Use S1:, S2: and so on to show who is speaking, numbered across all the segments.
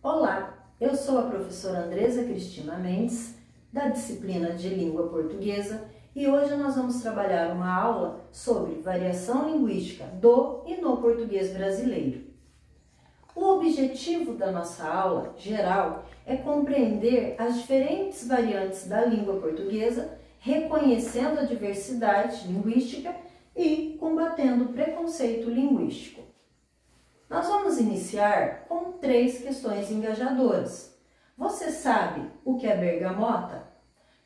S1: Olá, eu sou a professora Andresa Cristina Mendes, da disciplina de Língua Portuguesa, e hoje nós vamos trabalhar uma aula sobre variação linguística do e no português brasileiro. O objetivo da nossa aula geral é compreender as diferentes variantes da língua portuguesa, reconhecendo a diversidade linguística e combatendo o preconceito linguístico. Nós vamos iniciar com 3 questões engajadoras. Você sabe o que é bergamota?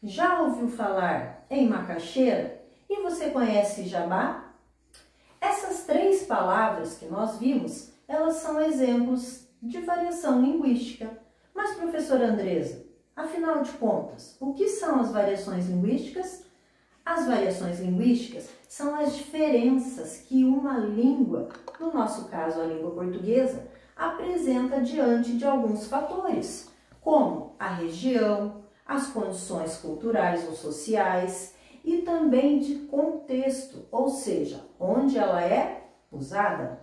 S1: Já ouviu falar em macaxeira? E você conhece jabá? Essas 3 palavras que nós vimos, elas são exemplos de variação linguística. Mas, professora Andresa, afinal de contas, o que são as variações linguísticas? As variações linguísticas são as diferenças que uma língua, no nosso caso a língua portuguesa, apresenta diante de alguns fatores, como a região, as condições culturais ou sociais e também de contexto, ou seja, onde ela é usada.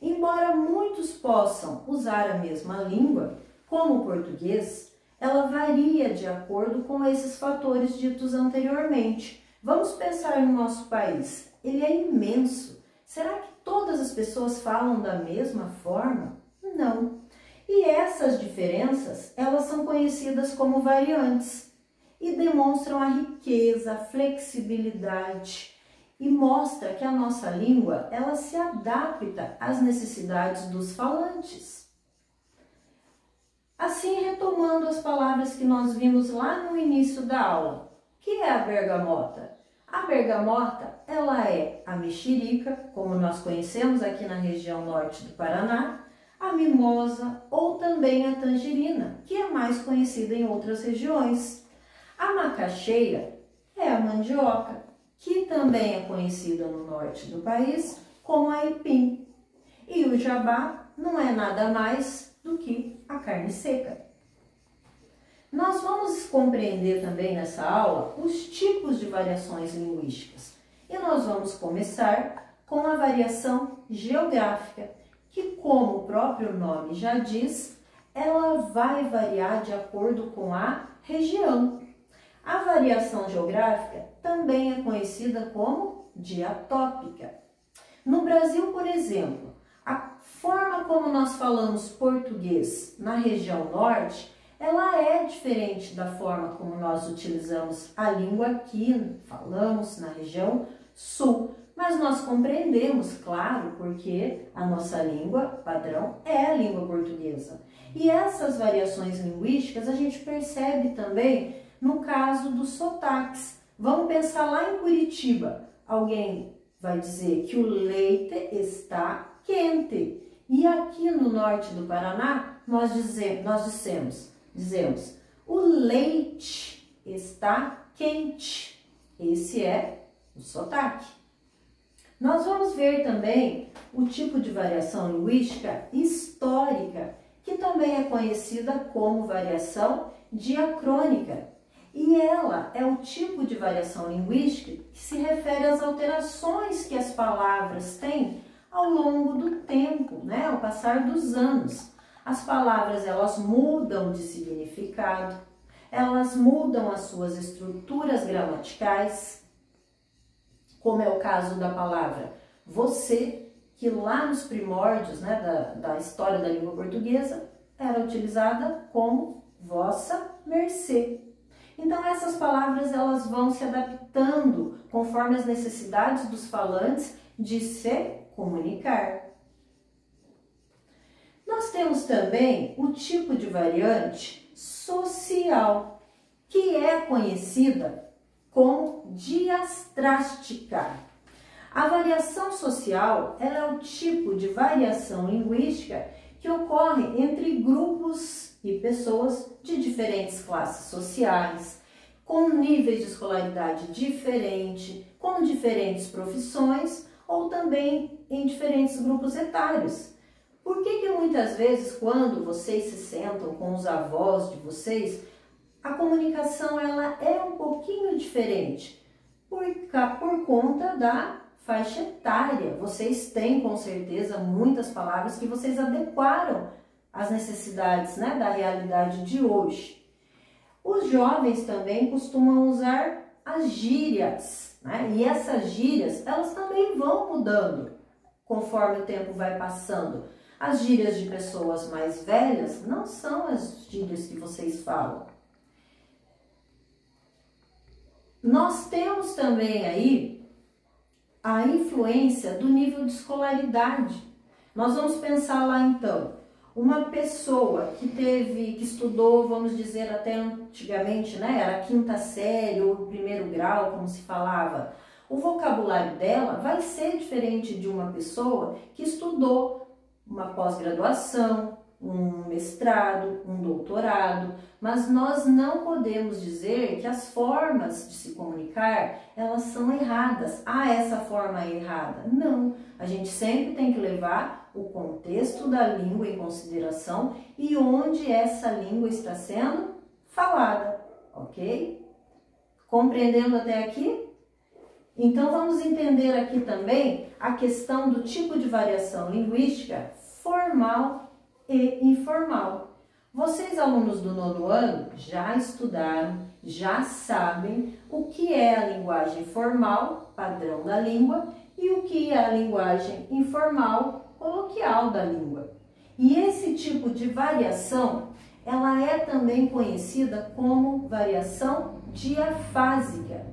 S1: Embora muitos possam usar a mesma língua, como o português, ela varia de acordo com esses fatores ditos anteriormente. Vamos pensar no nosso país. Ele é imenso. Será que todas as pessoas falam da mesma forma? Não. E essas diferenças, elas são conhecidas como variantes e demonstram a riqueza, a flexibilidade e mostra que a nossa língua, ela se adapta às necessidades dos falantes. Assim, retomando as palavras que nós vimos lá no início da aula, que é a bergamota? A bergamota, ela é a mexerica, como nós conhecemos aqui na região norte do Paraná, a mimosa ou também a tangerina, que é mais conhecida em outras regiões. A macaxeira é a mandioca, que também é conhecida no norte do país como aipim. E o jabá não é nada mais do que a carne seca. Nós vamos compreender também nessa aula os tipos de variações linguísticas. E nós vamos começar com a variação geográfica, que, como o próprio nome já diz, ela vai variar de acordo com a região. A variação geográfica também é conhecida como diatópica. No Brasil, por exemplo, a forma como nós falamos português na região norte, ela é diferente da forma como nós utilizamos a língua aqui, falamos na região sul. Mas nós compreendemos, claro, porque a nossa língua padrão é a língua portuguesa. E essas variações linguísticas a gente percebe também no caso dos sotaques. Vamos pensar lá em Curitiba. Alguém vai dizer que o leite está quente. E aqui no norte do Paraná, nós dizemos, o leite está quente. Esse é o sotaque. Nós vamos ver também o tipo de variação linguística histórica, que também é conhecida como variação diacrônica. E ela é o tipo de variação linguística que se refere às alterações que as palavras têm ao longo do tempo, ao passar dos anos. As palavras, elas mudam de significado, elas mudam as suas estruturas gramaticais, como é o caso da palavra você, que lá nos primórdios da história da língua portuguesa era utilizada como vossa mercê. Então, essas palavras, elas vão se adaptando conforme as necessidades dos falantes de se comunicar. Nós temos também o tipo de variante social, que é conhecida como diastrástica. A variação social, ela é o tipo de variação linguística que ocorre entre grupos e pessoas de diferentes classes sociais, com níveis de escolaridade diferente, com diferentes profissões ou também em diferentes grupos etários. Por que muitas vezes, quando vocês se sentam com os avós de vocês, a comunicação ela é um pouquinho diferente? Por conta da faixa etária. Vocês têm, com certeza, muitas palavras que vocês adequaram às necessidades, né, da realidade de hoje. Os jovens também costumam usar as gírias, né? E essas gírias, elas também vão mudando conforme o tempo vai passando. As gírias de pessoas mais velhas não são as gírias que vocês falam. Nós temos também aí a influência do nível de escolaridade. Nós vamos pensar lá então, uma pessoa que estudou, vamos dizer, até antigamente, né, era a 5ª série ou 1º grau, como se falava, o vocabulário dela vai ser diferente de uma pessoa que estudou uma pós-graduação, um mestrado, um doutorado, mas nós não podemos dizer que as formas de se comunicar, elas são erradas. Ah, essa forma é errada. Não, a gente sempre tem que levar o contexto da língua em consideração e onde essa língua está sendo falada, ok? Compreendendo até aqui? Então vamos entender aqui também a questão do tipo de variação linguística formal e informal. Vocês, alunos do 9º ano, já estudaram, já sabem o que é a linguagem formal, padrão da língua, e o que é a linguagem informal, coloquial da língua. E esse tipo de variação, ela é também conhecida como variação diafásica.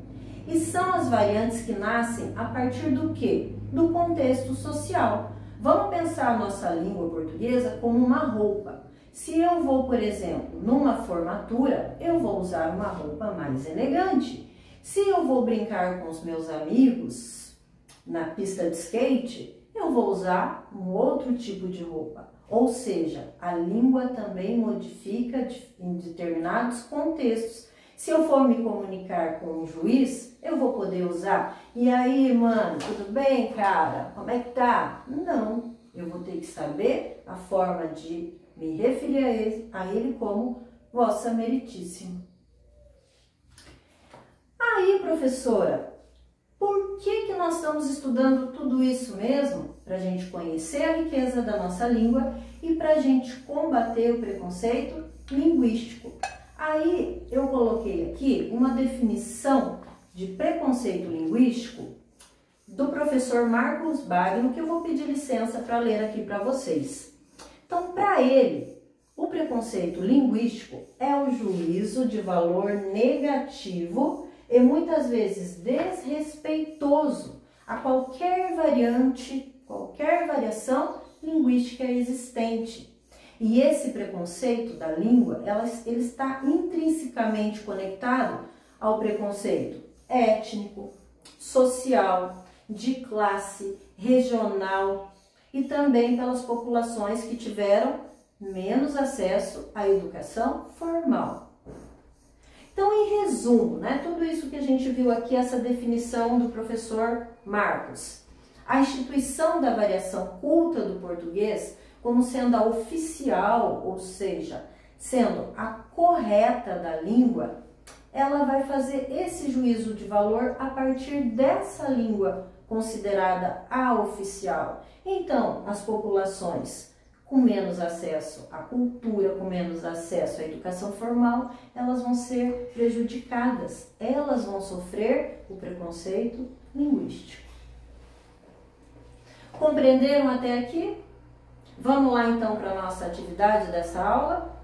S1: E são as variantes que nascem a partir do quê? Do contexto social. Vamos pensar a nossa língua portuguesa como uma roupa. Se eu vou, por exemplo, numa formatura, eu vou usar uma roupa mais elegante. Se eu vou brincar com os meus amigos na pista de skate, eu vou usar um outro tipo de roupa. Ou seja, a língua também modifica em determinados contextos. Se eu for me comunicar com um juiz, eu vou poder usar. E aí, mano, tudo bem, cara? Como é que tá? Não, eu vou ter que saber a forma de me referir a ele como Vossa Meritíssimo. Aí, professora, por que nós estamos estudando tudo isso mesmo? Para a gente conhecer a riqueza da nossa língua e para a gente combater o preconceito linguístico. Aí eu coloquei aqui uma definição de preconceito linguístico do professor Marcos Bagno, que eu vou pedir licença para ler aqui para vocês. Então, para ele, o preconceito linguístico é o juízo de valor negativo e muitas vezes desrespeitoso a qualquer variante, qualquer variação linguística existente. E esse preconceito da língua, ele está intrinsecamente conectado ao preconceito étnico, social, de classe, regional e também pelas populações que tiveram menos acesso à educação formal. Então, em resumo, né, tudo isso que a gente viu aqui, essa definição do professor Marcos, a instituição da variação culta do português como sendo a oficial, ou seja, sendo a correta da língua, ela vai fazer esse juízo de valor a partir dessa língua considerada a oficial. Então, as populações com menos acesso à cultura, com menos acesso à educação formal, elas vão ser prejudicadas, elas vão sofrer o preconceito linguístico. Compreenderam até aqui? Vamos lá então para a nossa atividade dessa aula.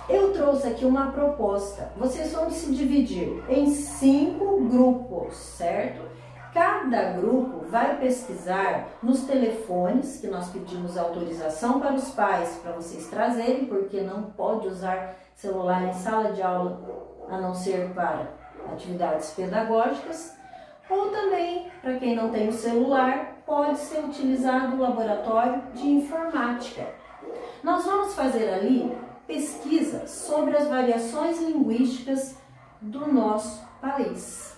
S1: Eu trouxe aqui uma proposta. Vocês vão se dividir em 5 grupos, certo? Cada grupo vai pesquisar nos telefones, que nós pedimos autorização para os pais, para vocês trazerem, porque não pode usar celular em sala de aula, a não ser para atividades pedagógicas. Ou também, para quem não tem o celular, pode ser utilizado o laboratório de informática. Nós vamos fazer ali pesquisa sobre as variações linguísticas do nosso país.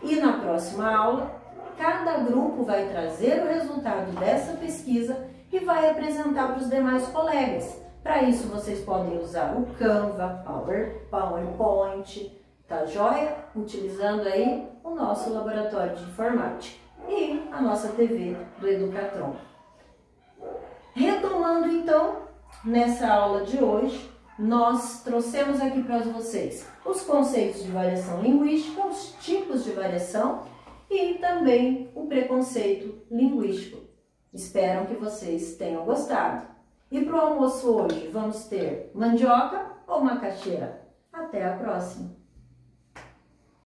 S1: E na próxima aula, cada grupo vai trazer o resultado dessa pesquisa e vai apresentar para os demais colegas. Para isso, vocês podem usar o Canva, PowerPoint, tá joia? Utilizando aí o nosso laboratório de informática e a nossa TV do Educatron. Retomando então, nessa aula de hoje, nós trouxemos aqui para vocês os conceitos de variação linguística, os tipos de variação e também o preconceito linguístico. Espero que vocês tenham gostado. E para o almoço hoje, vamos ter mandioca ou macaxeira? Até a próxima!